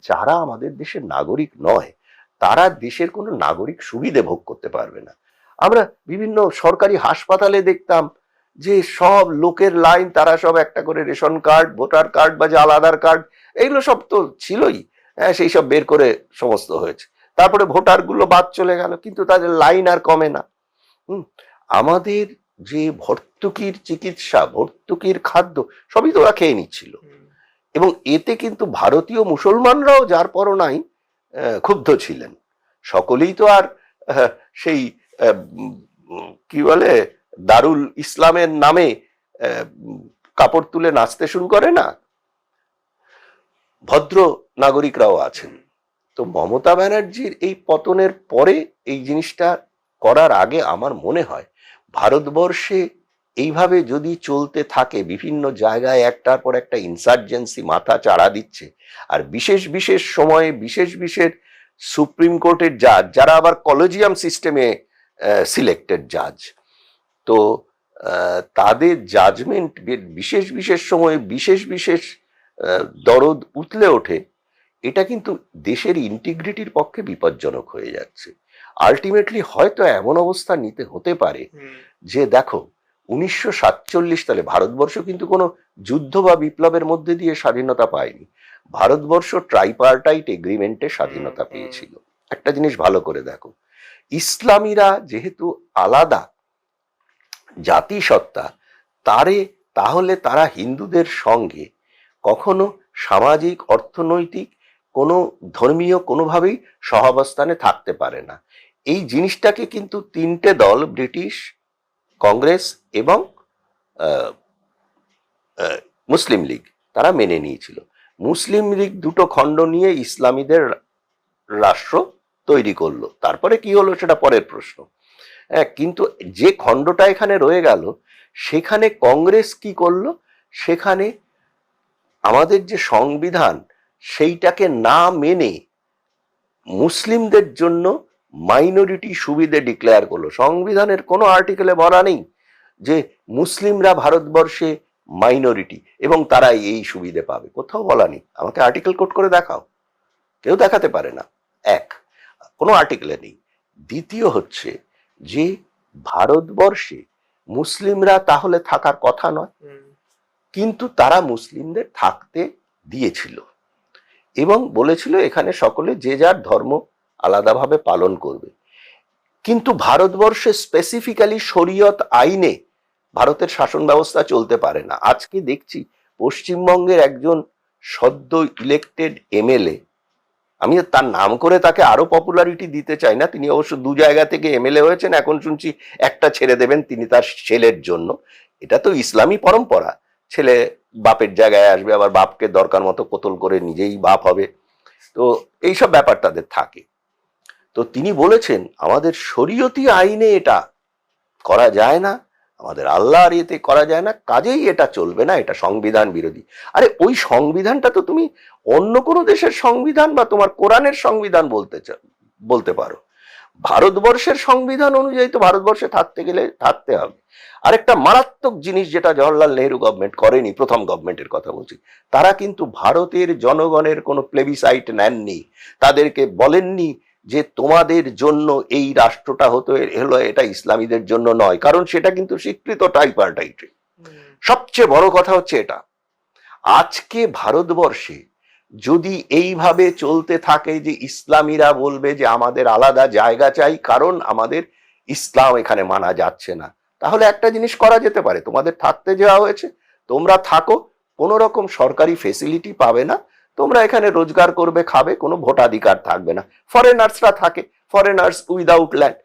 যারা আমাদের দেশের নাগরিক নয় তারা দেশের কোনো নাগরিক সুবিধে ভোগ করতে পারবে না। আমরা বিভিন্ন সরকারি হাসপাতালে দেখতাম যে সব লোকের লাইন, তারা সব একটা করে রেশন কার্ড, ভোটার কার্ড বা জাল আধার কার্ড, এইগুলো সব তো ছিলই, হ্যাঁ, সেই সব বের করে সমস্ত হয়েছে। তারপরে ভোটার গুলো বাদ চলে গেল, কিন্তু তাদের লাইন আর কমে না। আমাদের যে ভর্তুকির চিকিৎসা, ভর্তুকির খাদ্য, সবই তো ওরা খেয়ে নিচ্ছিল। এবং এতে কিন্তু ভারতীয় মুসলমানরাও যার পরনাই ক্ষুব্ধ ছিলেন। সকলেই তো আর সেই কি বলে দারুল ইসলামের নামে কাপড় তুলে নাচতে শুরু করে না, ভদ্র নাগরিকরাও আছেন। তো মমতা ব্যানার্জির এই পতনের পরে এই জিনিসটা করার আগে আমার মনে হয় ভারতবর্ষে এইভাবে যদি চলতে থাকে, বিভিন্ন জায়গায় একটার পর একটা ইনসার্জেন্সি মাথা চাড়া দিচ্ছে, আর বিশেষ বিশেষ সময়ে বিশেষ বিশেষ সুপ্রিম কোর্টের জাজ, যারা আবার কলেজিয়াম সিস্টেমে সিলেক্টেড জাজ, তো তাদের জাজমেন্ট বিশেষ বিশেষ সময়ে বিশেষ বিশেষ দরদ উতলে ওঠে, এটা কিন্তু দেশের ইন্টিগ্রিটির পক্ষে বিপজ্জনক হয়ে যাচ্ছে। আলটিমেটলি হয়তো এমন অবস্থা নিতে হতে পারে যে দেখো 1947 সালে ভারতবর্ষ কিন্তু কোনো যুদ্ধ বা বিপ্লবের মধ্যে দিয়ে স্বাধীনতা পায়নি। ভারতবর্ষ ট্রাইপার্টাইট এগ্রিমেন্টে স্বাধীনতা পেয়েছিল। একটা জিনিস ভালো করে দেখো, ইসলামীরা যেহেতু আলাদা জাতিসত্তা, তাহলে তারা হিন্দুদের সঙ্গে কখনো সামাজিক, অর্থনৈতিক, কোনো ধর্মীয় কোনোভাবেই সহাবস্থানে থাকতে পারে না। এই জিনিসটাকে কিন্তু তিনটে দল, ব্রিটিশ, কংগ্রেস এবং মুসলিম লীগ, তারা মেনে নিয়েছিল। মুসলিম লীগ দুটো খণ্ড নিয়ে ইসলামীদের রাষ্ট্র তৈরি করলো, তারপরে কি হলো সেটা পরের প্রশ্ন। কিন্তু যে খণ্ডটা এখানে রয়ে গেল, সেখানে কংগ্রেস কি করলো, সেখানে আমাদের যে সংবিধান সেইটাকে না মেনে মুসলিমদের জন্য মাইনরিটি সুবিধে ডিক্লেয়ার করলো। সংবিধানের কোনো আর্টিকেলে বলা নেই যে মুসলিমরা ভারতবর্ষে মাইনরিটি এবং তারা এই সুবিধে পাবে, কোথাও বলা নেই। আমাকে আর্টিকেল কোট করে দেখাও, কেউ দেখাতে পারে না। কোনো আর্টিকেলে নেই। দ্বিতীয় হচ্ছে যে ভারতবর্ষে মুসলিমরা তাহলে থাকার কথা নয়, কিন্তু তারা মুসলিমদের থাকতে দিয়েছিল এবং বলেছিল এখানে সকলে যে যার ধর্ম আলাদাভাবে পালন করবে। কিন্তু ভারতবর্ষে স্পেসিফিক্যালি শরীয়ত আইনে ভারতের শাসন ব্যবস্থা চলতে পারে না। আজকে দেখছি পশ্চিমবঙ্গের একজন সদ্য ইলেক্টেড এমএলএ, আমি তার নাম করে তাকে আরো পপুলারিটি দিতে চাই না, তিনি অবশ্য দু জায়গা থেকে এমএলএ হয়েছেন, এখন শুনছি একটা ছেড়ে দেবেন তিনি তার ছেলের জন্য। এটা তো ইসলামী পরম্পরা, ছেলে বাপের জায়গায় আসবে, আবার বাপকে দরকার মতো কতল করে নিজেই বাপ হবে, তো এইসব ব্যাপার তাদের থাকে। তো তিনি বলেছেন আমাদের শরীয়তি আইনে এটা করা যায় না, আমাদের আল্লাহর ইয়েতে করা যায় না, কাজেই এটা চলবে না, এটা সংবিধান বিরোধী। আরে ওই সংবিধানটা তো তুমি অন্য কোনো দেশের সংবিধান বা তোমার কোরআনের সংবিধান বলতে পারো। ভারতবর্ষের সংবিধান অনুযায়ী তো ভারতবর্ষে থাকতে গেলে থাকতে হবে। আরেকটা মারাত্মক জিনিস যেটা জওহরলাল নেহরু গভর্নমেন্ট করেনি, প্রথম গভর্নমেন্টের কথা বলছি, তারা কিন্তু ভারতের জনগণের কোনো প্লেবিসাইট নেননি, তাদেরকে বলেননি যে তোমাদের জন্য এই রাষ্ট্রটা হলো, এটা ইসলামীদের জন্য নয়, কারণ সেটা কিন্তু স্বীকৃত ট্রাইপার্টাইটে। সবচেয়ে বড় কথা হচ্ছে এটা, আজকে ভারতবর্ষে যদি এইভাবে চলতে থাকে যে ইসলামীরা বলবে যে আমাদের আলাদা জায়গা চাই কারণ আমাদের ইসলাম এখানে মানা যাচ্ছে না, তাহলে একটা জিনিস করা যেতে পারে, তোমাদের থাকতে যাওয়া হয়েছে, তোমরা থাকো, কোনো রকম সরকারি ফেসিলিটি পাবে না, তোমরা এখানে রোজগার করবে, খাবে, কোনো ভোটাধিকার থাকবে না, ফরেনার্সরা থাকে, ফরেনার্স উইদাউট ল্যান্ড,